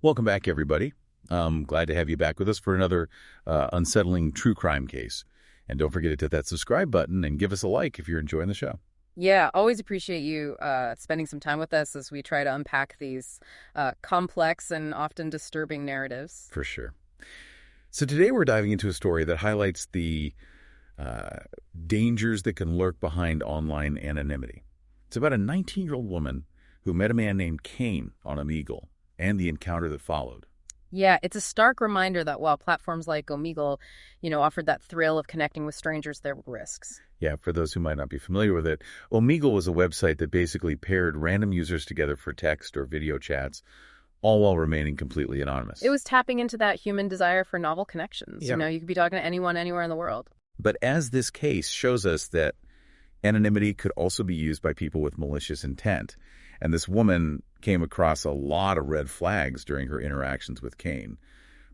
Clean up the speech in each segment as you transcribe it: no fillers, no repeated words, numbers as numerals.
Welcome back, everybody. Glad to have you back with us for another unsettling true crime case. And don't forget to hit that subscribe button and give us a like if you're enjoying the show. Yeah, always appreciate you spending some time with us as we try to unpack these complex and often disturbing narratives. For sure. So today we're diving into a story that highlights the dangers that can lurk behind online anonymity. It's about a 19-year-old woman who met a man named Cain on Omegle and the encounter that followed. Yeah, it's a stark reminder that while platforms like Omegle, offered that thrill of connecting with strangers, there were risks. Yeah, for those who might not be familiar with it, Omegle was a website that basically paired random users together for text or video chats, all while remaining completely anonymous. It was tapping into that human desire for novel connections. Yeah. You could be talking to anyone, anywhere in the world. But as this case shows us that anonymity could also be used by people with malicious intent. And this woman came across a lot of red flags during her interactions with Cain.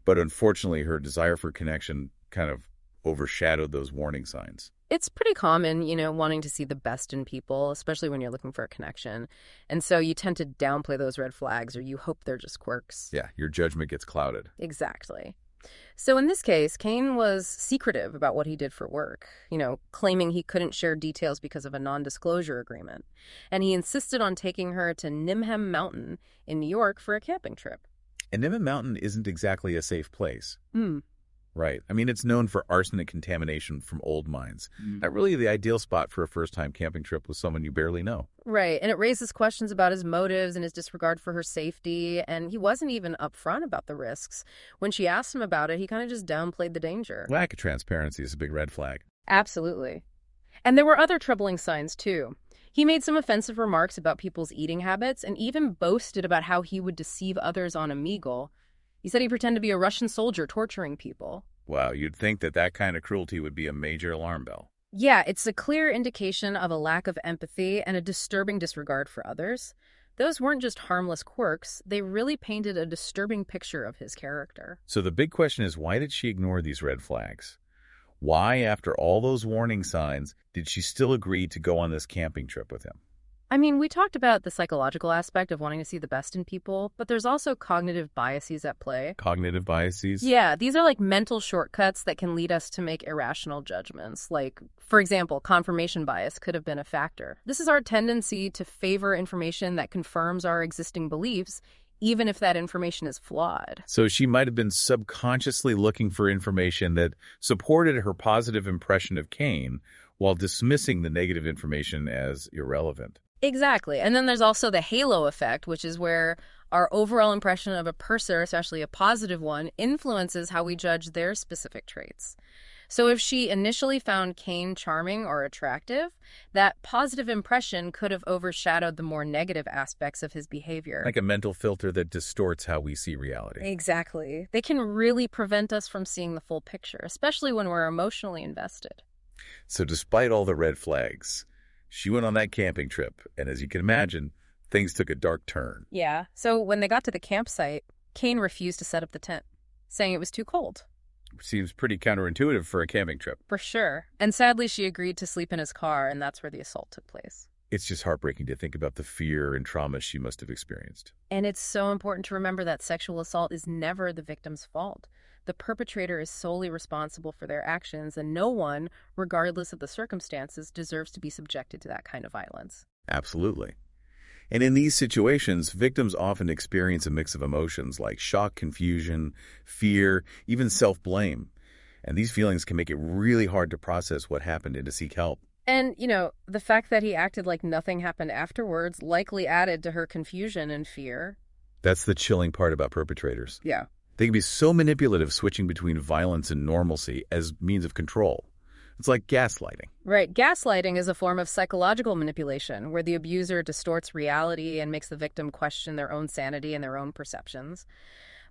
But unfortunately, her desire for connection kind of overshadowed those warning signs. It's pretty common, wanting to see the best in people, especially when you're looking for a connection. And so you tend to downplay those red flags, or you hope they're just quirks. Yeah, your judgment gets clouded. Exactly. So in this case, Cain was secretive about what he did for work, claiming he couldn't share details because of a non-disclosure agreement. And he insisted on taking her to Nimhem Mountain in New York for a camping trip. And Nimhem Mountain isn't exactly a safe place. Hmm. Right. I mean, it's known for arsenic contamination from old mines. Not really the ideal spot for a first-time camping trip with someone you barely know. Right. And it raises questions about his motives and his disregard for her safety. And he wasn't even upfront about the risks. When she asked him about it, he kind of just downplayed the danger. Lack of transparency is a big red flag. Absolutely. And there were other troubling signs, too. He made some offensive remarks about people's eating habits and even boasted about how he would deceive others on Omegle. He said he pretended to be a Russian soldier torturing people. Wow, you'd think that kind of cruelty would be a major alarm bell. Yeah, it's a clear indication of a lack of empathy and a disturbing disregard for others. Those weren't just harmless quirks. They really painted a disturbing picture of his character. So the big question is, why did she ignore these red flags? Why, after all those warning signs, did she still agree to go on this camping trip with him? I mean, we talked about the psychological aspect of wanting to see the best in people, but there's also cognitive biases at play. Cognitive biases? Yeah, these are like mental shortcuts that can lead us to make irrational judgments. Like, for example, confirmation bias could have been a factor. This is our tendency to favor information that confirms our existing beliefs, even if that information is flawed. So she might have been subconsciously looking for information that supported her positive impression of Cain while dismissing the negative information as irrelevant. Exactly. And then there's also the halo effect, which is where our overall impression of a person, especially a positive one, influences how we judge their specific traits. So if she initially found Cain charming or attractive, that positive impression could have overshadowed the more negative aspects of his behavior. Like a mental filter that distorts how we see reality. Exactly. They can really prevent us from seeing the full picture, especially when we're emotionally invested. So despite all the red flags, she went on that camping trip, and as you can imagine, things took a dark turn. Yeah. So when they got to the campsite, Cain refused to set up the tent, saying it was too cold. Seems pretty counterintuitive for a camping trip. For sure. And sadly, she agreed to sleep in his car, and that's where the assault took place. It's just heartbreaking to think about the fear and trauma she must have experienced. And it's so important to remember that sexual assault is never the victim's fault. The perpetrator is solely responsible for their actions, and no one, regardless of the circumstances, deserves to be subjected to that kind of violence. Absolutely. And in these situations, victims often experience a mix of emotions like shock, confusion, fear, even self-blame. And these feelings can make it really hard to process what happened and to seek help. And, the fact that he acted like nothing happened afterwards likely added to her confusion and fear. That's the chilling part about perpetrators. Yeah. They can be so manipulative, switching between violence and normalcy as means of control. It's like gaslighting. Right. Gaslighting is a form of psychological manipulation where the abuser distorts reality and makes the victim question their own sanity and their own perceptions.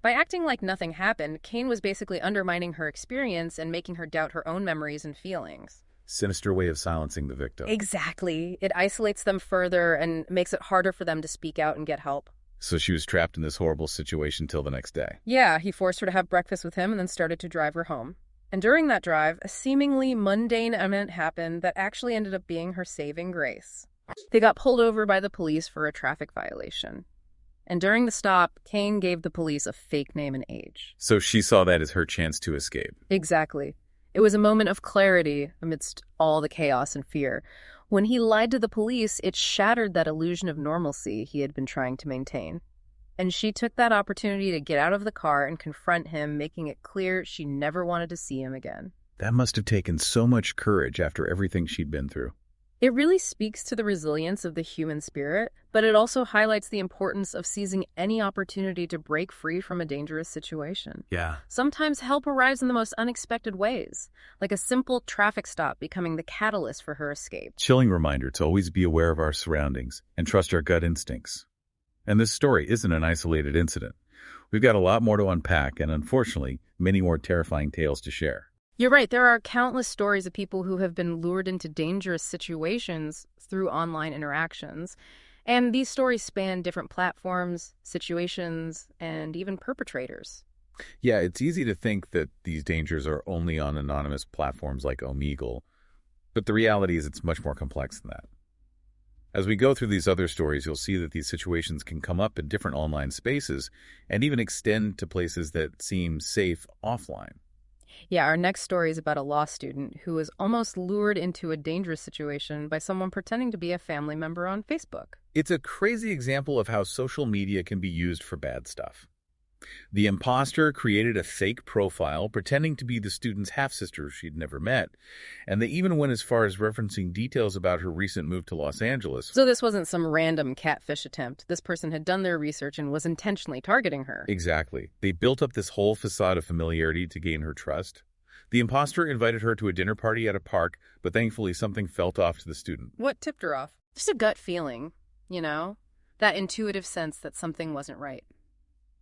By acting like nothing happened, Cain was basically undermining her experience and making her doubt her own memories and feelings. Sinister way of silencing the victim. Exactly. It isolates them further and makes it harder for them to speak out and get help. So she was trapped in this horrible situation till the next day. Yeah, he forced her to have breakfast with him and then started to drive her home. And during that drive, a seemingly mundane event happened that actually ended up being her saving grace. They got pulled over by the police for a traffic violation. And during the stop, Kane gave the police a fake name and age. So she saw that as her chance to escape. Exactly. It was a moment of clarity amidst all the chaos and fear. When he lied to the police, it shattered that illusion of normalcy he had been trying to maintain. And she took that opportunity to get out of the car and confront him, making it clear she never wanted to see him again. That must have taken so much courage after everything she'd been through. It really speaks to the resilience of the human spirit, but it also highlights the importance of seizing any opportunity to break free from a dangerous situation. Yeah. Sometimes help arrives in the most unexpected ways, like a simple traffic stop becoming the catalyst for her escape. Chilling reminder to always be aware of our surroundings and trust our gut instincts. And this story isn't an isolated incident. We've got a lot more to unpack and, unfortunately, many more terrifying tales to share. You're right. There are countless stories of people who have been lured into dangerous situations through online interactions. And these stories span different platforms, situations, and even perpetrators. Yeah, it's easy to think that these dangers are only on anonymous platforms like Omegle, but the reality is it's much more complex than that. As we go through these other stories, you'll see that these situations can come up in different online spaces and even extend to places that seem safe offline. Yeah, our next story is about a law student who was almost lured into a dangerous situation by someone pretending to be a family member on Facebook. It's a crazy example of how social media can be used for bad stuff. The imposter created a fake profile pretending to be the student's half-sister she'd never met, and they even went as far as referencing details about her recent move to Los Angeles. So this wasn't some random catfish attempt. This person had done their research and was intentionally targeting her. Exactly. They built up this whole facade of familiarity to gain her trust. The imposter invited her to a dinner party at a park, but thankfully something felt off to the student. What tipped her off? Just a gut feeling, you know? That intuitive sense that something wasn't right.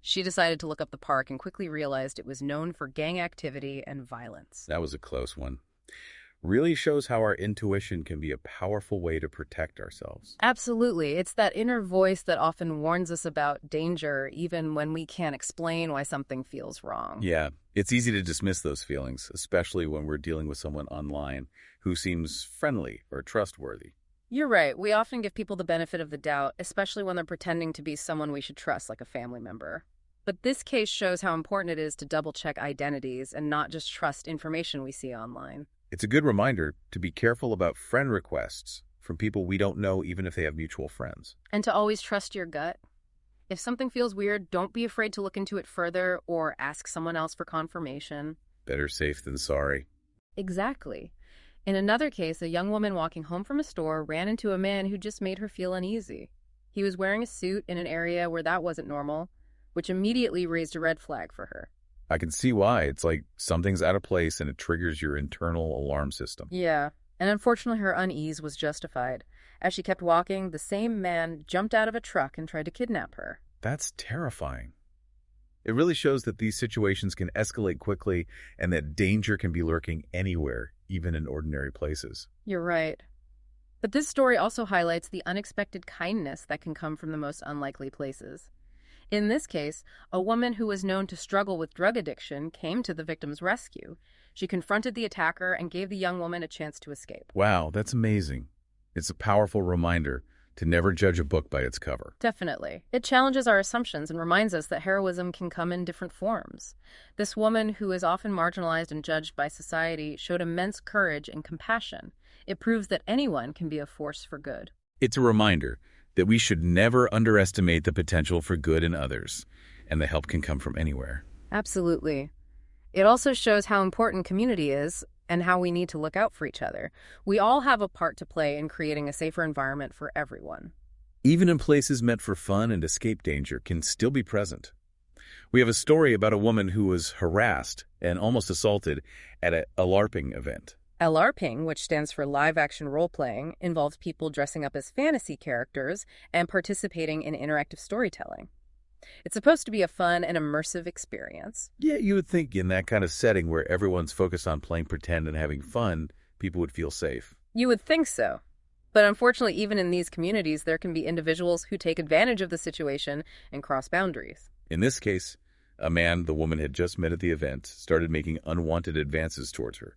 She decided to look up the park and quickly realized it was known for gang activity and violence. That was a close one. Really shows how our intuition can be a powerful way to protect ourselves. Absolutely. It's that inner voice that often warns us about danger, even when we can't explain why something feels wrong. Yeah, it's easy to dismiss those feelings, especially when we're dealing with someone online who seems friendly or trustworthy. You're right. We often give people the benefit of the doubt, especially when they're pretending to be someone we should trust, like a family member. But this case shows how important it is to double-check identities and not just trust information we see online. It's a good reminder to be careful about friend requests from people we don't know, even if they have mutual friends. And to always trust your gut. If something feels weird, don't be afraid to look into it further or ask someone else for confirmation. Better safe than sorry. Exactly. In another case, a young woman walking home from a store ran into a man who just made her feel uneasy. He was wearing a suit in an area where that wasn't normal, which immediately raised a red flag for her. I can see why. It's like something's out of place and it triggers your internal alarm system. Yeah, and unfortunately her unease was justified. As she kept walking, the same man jumped out of a truck and tried to kidnap her. That's terrifying. It really shows that these situations can escalate quickly and that danger can be lurking anywhere, even in ordinary places. You're right. But this story also highlights the unexpected kindness that can come from the most unlikely places. In this case, a woman who was known to struggle with drug addiction came to the victim's rescue. She confronted the attacker and gave the young woman a chance to escape. Wow, that's amazing. It's a powerful reminder to never judge a book by its cover. Definitely. It challenges our assumptions and reminds us that heroism can come in different forms. This woman, who is often marginalized and judged by society, showed immense courage and compassion. It proves that anyone can be a force for good. It's a reminder that we should never underestimate the potential for good in others, and the help can come from anywhere. Absolutely. It also shows how important community is and how we need to look out for each other. We all have a part to play in creating a safer environment for everyone. Even in places meant for fun and escape, danger can still be present. We have a story about a woman who was harassed and almost assaulted at a LARPing event. LARPing, which stands for live-action role-playing, involves people dressing up as fantasy characters and participating in interactive storytelling. It's supposed to be a fun and immersive experience. Yeah, you would think in that kind of setting where everyone's focused on playing pretend and having fun, people would feel safe. You would think so. But unfortunately, even in these communities, there can be individuals who take advantage of the situation and cross boundaries. In this case, a man the woman had just met at the event started making unwanted advances towards her.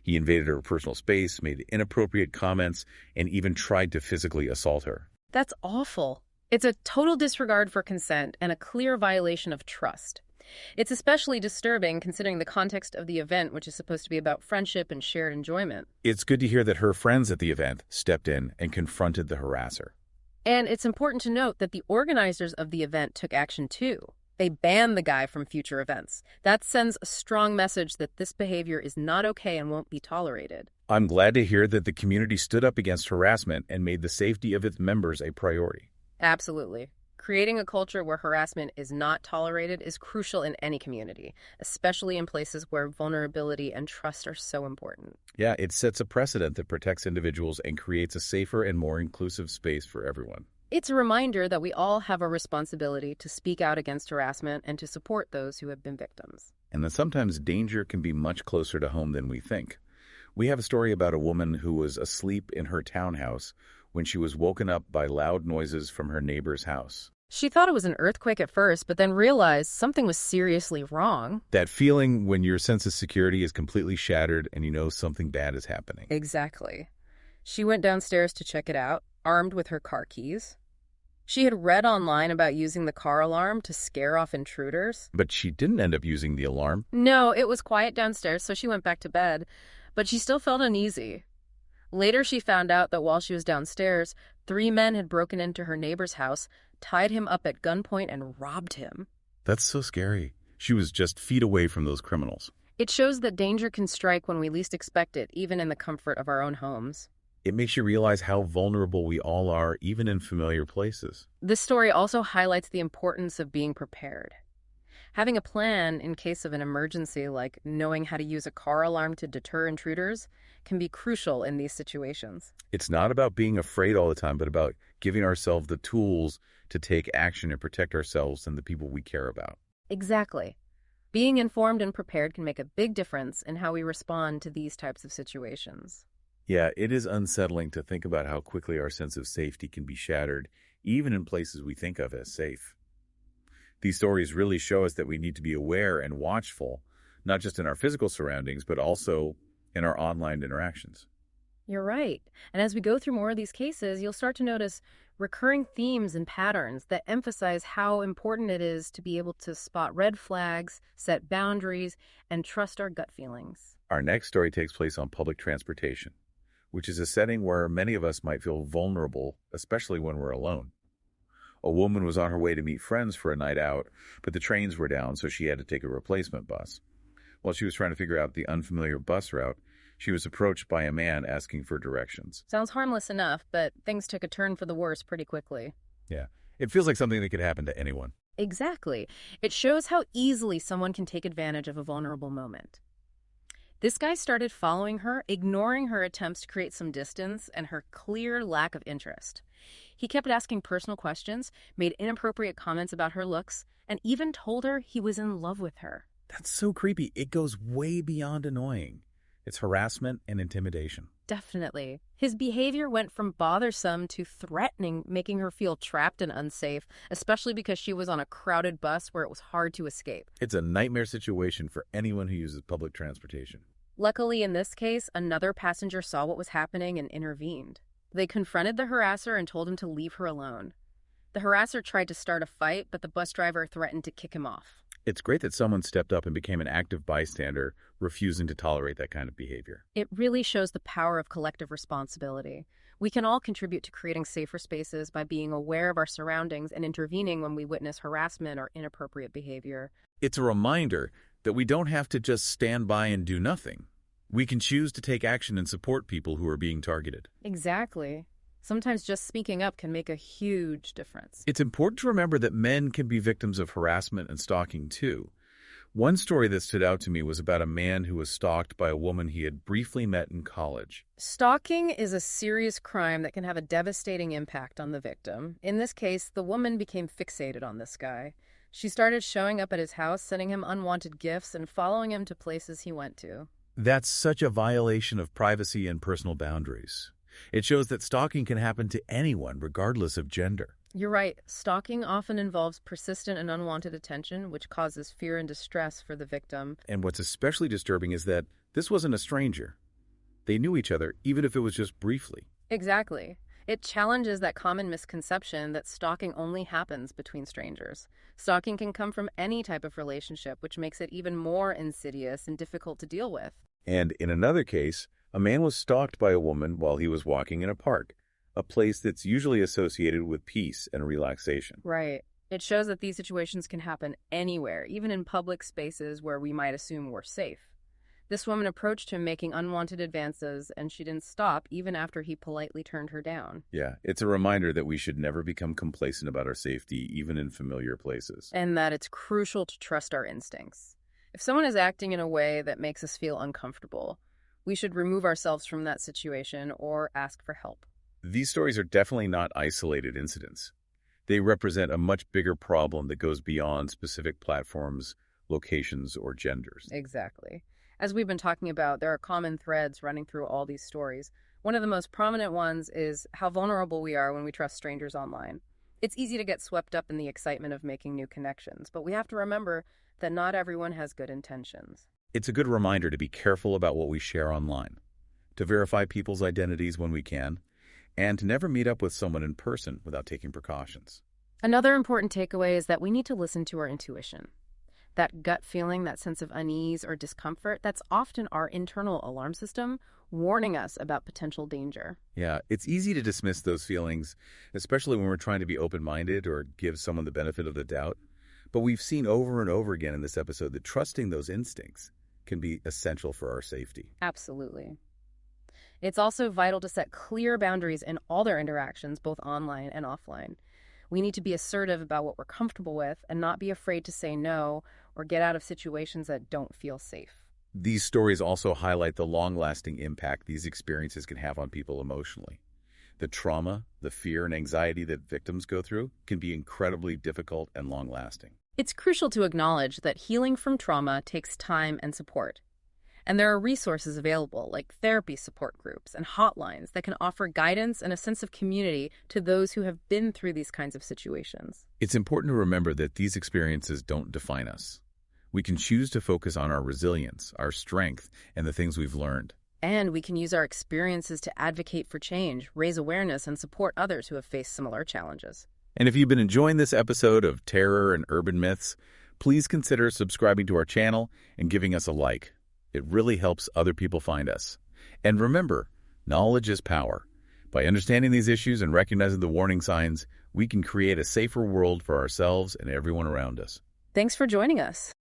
He invaded her personal space, made inappropriate comments, and even tried to physically assault her. That's awful. It's a total disregard for consent and a clear violation of trust. It's especially disturbing considering the context of the event, which is supposed to be about friendship and shared enjoyment. It's good to hear that her friends at the event stepped in and confronted the harasser. And it's important to note that the organizers of the event took action too. They banned the guy from future events. That sends a strong message that this behavior is not okay and won't be tolerated. I'm glad to hear that the community stood up against harassment and made the safety of its members a priority. Absolutely. Creating a culture where harassment is not tolerated is crucial in any community, especially in places where vulnerability and trust are so important. Yeah, it sets a precedent that protects individuals and creates a safer and more inclusive space for everyone. It's a reminder that we all have a responsibility to speak out against harassment and to support those who have been victims. And that sometimes danger can be much closer to home than we think. We have a story about a woman who was asleep in her townhouse when she was woken up by loud noises from her neighbor's house. She thought it was an earthquake at first, but then realized something was seriously wrong. That feeling when your sense of security is completely shattered and you know something bad is happening. Exactly. She went downstairs to check it out, armed with her car keys. She had read online about using the car alarm to scare off intruders. But she didn't end up using the alarm. No, it was quiet downstairs, so she went back to bed. But she still felt uneasy. Later, she found out that while she was downstairs, 3 men had broken into her neighbor's house, tied him up at gunpoint, and robbed him. That's so scary. She was just feet away from those criminals. It shows that danger can strike when we least expect it, even in the comfort of our own homes. It makes you realize how vulnerable we all are, even in familiar places. This story also highlights the importance of being prepared. Having a plan in case of an emergency, like knowing how to use a car alarm to deter intruders, can be crucial in these situations. It's not about being afraid all the time, but about giving ourselves the tools to take action and protect ourselves and the people we care about. Exactly. Being informed and prepared can make a big difference in how we respond to these types of situations. Yeah, it is unsettling to think about how quickly our sense of safety can be shattered, even in places we think of as safe. These stories really show us that we need to be aware and watchful, not just in our physical surroundings, but also in our online interactions. You're right. And as we go through more of these cases, you'll start to notice recurring themes and patterns that emphasize how important it is to be able to spot red flags, set boundaries, and trust our gut feelings. Our next story takes place on public transportation, which is a setting where many of us might feel vulnerable, especially when we're alone. A woman was on her way to meet friends for a night out, but the trains were down, so she had to take a replacement bus. While she was trying to figure out the unfamiliar bus route, she was approached by a man asking for directions. Sounds harmless enough, but things took a turn for the worse pretty quickly. Yeah, it feels like something that could happen to anyone. Exactly. It shows how easily someone can take advantage of a vulnerable moment. This guy started following her, ignoring her attempts to create some distance and her clear lack of interest. He kept asking personal questions, made inappropriate comments about her looks, and even told her he was in love with her. That's so creepy. It goes way beyond annoying. It's harassment and intimidation. Definitely. His behavior went from bothersome to threatening, making her feel trapped and unsafe, especially because she was on a crowded bus where it was hard to escape. It's a nightmare situation for anyone who uses public transportation. Luckily, in this case, another passenger saw what was happening and intervened. They confronted the harasser and told him to leave her alone. The harasser tried to start a fight, but the bus driver threatened to kick him off. It's great that someone stepped up and became an active bystander, refusing to tolerate that kind of behavior. It really shows the power of collective responsibility. We can all contribute to creating safer spaces by being aware of our surroundings and intervening when we witness harassment or inappropriate behavior. It's a reminder that we don't have to just stand by and do nothing. We can choose to take action and support people who are being targeted. Exactly. Sometimes just speaking up can make a huge difference. It's important to remember that men can be victims of harassment and stalking too. One story that stood out to me was about a man who was stalked by a woman he had briefly met in college. Stalking is a serious crime that can have a devastating impact on the victim. In this case, the woman became fixated on this guy. She started showing up at his house, sending him unwanted gifts, and following him to places he went to. That's such a violation of privacy and personal boundaries. It shows that stalking can happen to anyone, regardless of gender. You're right. Stalking often involves persistent and unwanted attention, which causes fear and distress for the victim. And what's especially disturbing is that this wasn't a stranger. They knew each other, even if it was just briefly. Exactly. It challenges that common misconception that stalking only happens between strangers. Stalking can come from any type of relationship, which makes it even more insidious and difficult to deal with. And in another case, a man was stalked by a woman while he was walking in a park, a place that's usually associated with peace and relaxation. Right. It shows that these situations can happen anywhere, even in public spaces where we might assume we're safe. This woman approached him making unwanted advances, and she didn't stop even after he politely turned her down. Yeah, it's a reminder that we should never become complacent about our safety, even in familiar places. And that it's crucial to trust our instincts. If someone is acting in a way that makes us feel uncomfortable, we should remove ourselves from that situation or ask for help. These stories are definitely not isolated incidents. They represent a much bigger problem that goes beyond specific platforms, locations, or genders. Exactly. As we've been talking about, there are common threads running through all these stories. One of the most prominent ones is how vulnerable we are when we trust strangers online. It's easy to get swept up in the excitement of making new connections, but we have to remember that not everyone has good intentions. It's a good reminder to be careful about what we share online, to verify people's identities when we can, and to never meet up with someone in person without taking precautions. Another important takeaway is that we need to listen to our intuition. That gut feeling, that sense of unease or discomfort, that's often our internal alarm system warning us about potential danger. Yeah, it's easy to dismiss those feelings, especially when we're trying to be open-minded or give someone the benefit of the doubt. But we've seen over and over again in this episode that trusting those instincts can be essential for our safety. Absolutely. It's also vital to set clear boundaries in all their interactions, both online and offline. We need to be assertive about what we're comfortable with and not be afraid to say no or get out of situations that don't feel safe. These stories also highlight the long-lasting impact these experiences can have on people emotionally. The trauma, the fear, and anxiety that victims go through can be incredibly difficult and long-lasting. It's crucial to acknowledge that healing from trauma takes time and support. And there are resources available like therapy support groups and hotlines that can offer guidance and a sense of community to those who have been through these kinds of situations. It's important to remember that these experiences don't define us. We can choose to focus on our resilience, our strength, and the things we've learned. And we can use our experiences to advocate for change, raise awareness, and support others who have faced similar challenges. And if you've been enjoying this episode of Terror and Urban Myths, please consider subscribing to our channel and giving us a like. It really helps other people find us. And remember, knowledge is power. By understanding these issues and recognizing the warning signs, we can create a safer world for ourselves and everyone around us. Thanks for joining us.